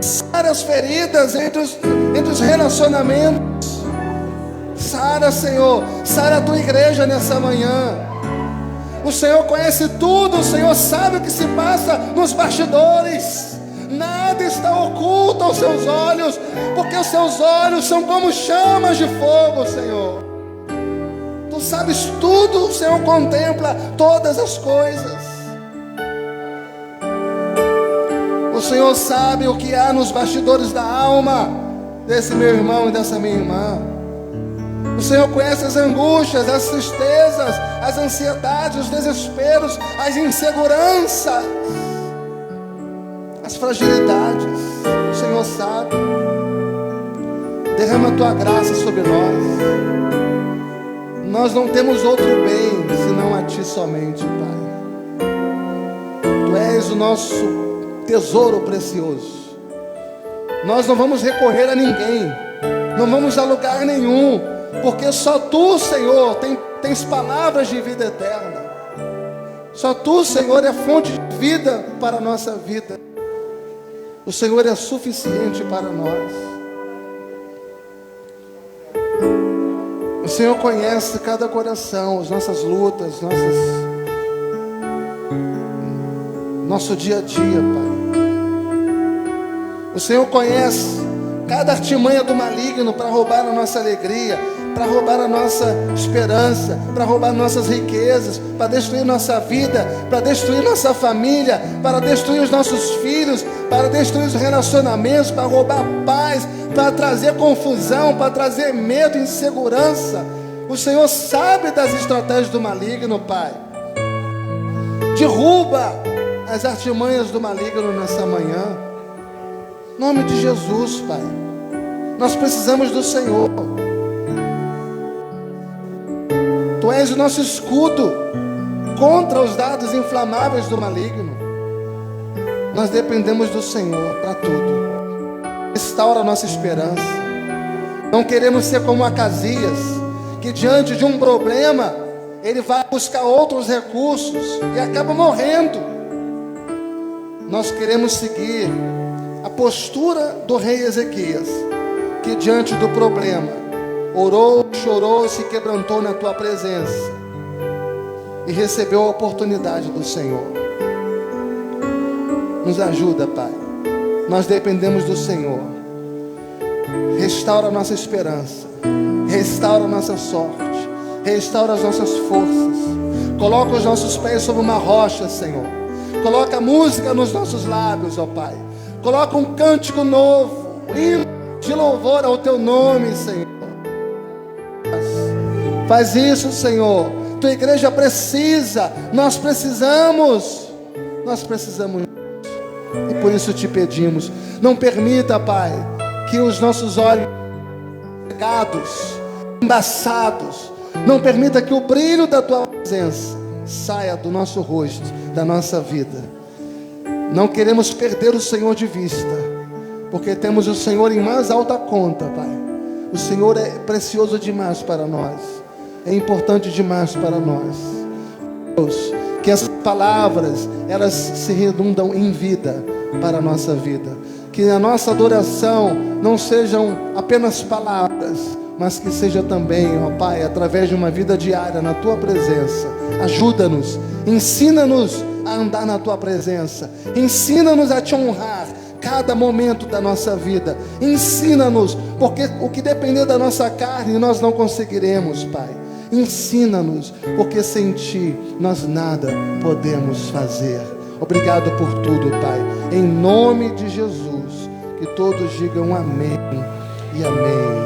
Sara as feridas entre os relacionamentos. Sara, Senhor, sara a Tua igreja nessa manhã. O Senhor conhece tudo, o Senhor sabe o que se passa nos bastidores. Nada está oculto aos Seus olhos, porque os Seus olhos são como chamas de fogo, Senhor. Tu sabes tudo, o Senhor contempla todas as coisas. O Senhor sabe o que há nos bastidores da alma desse meu irmão e dessa minha irmã. O Senhor conhece as angústias, as tristezas, as ansiedades, os desesperos, as inseguranças, as fragilidades. O Senhor sabe. Derrama a Tua graça sobre nós. Nós não temos outro bem senão a Ti somente, Pai. Tu és o nosso tesouro precioso. Nós não vamos recorrer a ninguém, não vamos a lugar nenhum, porque só Tu, Senhor, tens palavras de vida eterna. Só Tu, Senhor, é fonte de vida para a nossa vida. O Senhor é suficiente para nós. O Senhor conhece cada coração, as nossas lutas, nosso dia a dia, Pai. O Senhor conhece cada artimanha do maligno para roubar a nossa alegria, para roubar a nossa esperança, para roubar nossas riquezas, para destruir nossa vida, para destruir nossa família, para destruir os nossos filhos, para destruir os relacionamentos, para roubar paz, para trazer confusão, para trazer medo e insegurança. O Senhor sabe das estratégias do maligno, Pai. Derruba as artimanhas do maligno nessa manhã. Em nome de Jesus, Pai. Nós precisamos do Senhor. Tu és o nosso escudo contra os dardos inflamáveis do maligno. Nós dependemos do Senhor para tudo. Restaura a nossa esperança. Não queremos ser como Acasias, que diante de um problema, ele vai buscar outros recursos e acaba morrendo. Nós queremos seguir a postura do rei Ezequias, que diante do problema, orou, chorou, se quebrantou na Tua presença e recebeu a oportunidade do Senhor. Nos ajuda, Pai. Nós dependemos do Senhor. Restaura a nossa esperança, restaura a nossa sorte, restaura as nossas forças. Coloca os nossos pés sobre uma rocha, Senhor. Coloca música nos nossos lábios, ó Pai. Coloca um cântico novo, hino de louvor ao Teu nome, Senhor. Faz isso, Senhor. Tua igreja precisa, nós precisamos. E por isso Te pedimos, não permita, Pai, que os nossos olhos cegados, embaçados, não permita que o brilho da Tua presença saia do nosso rosto, da nossa vida. Não queremos perder o Senhor de vista, porque temos o Senhor em mais alta conta, Pai. O Senhor é precioso demais para nós, é importante demais para nós. Deus, que essas palavras, elas se redundam em vida para a nossa vida. Que a nossa adoração não sejam apenas palavras, mas que seja também, ó Pai, através de uma vida diária na Tua presença. Ajuda-nos, ensina-nos a andar na Tua presença, ensina-nos a Te honrar cada momento da nossa vida, ensina-nos, porque o que depender da nossa carne nós não conseguiremos, Pai. Ensina-nos, porque sem Ti nós nada podemos fazer. Obrigado por tudo, Pai, em nome de Jesus, que todos digam amém e amém.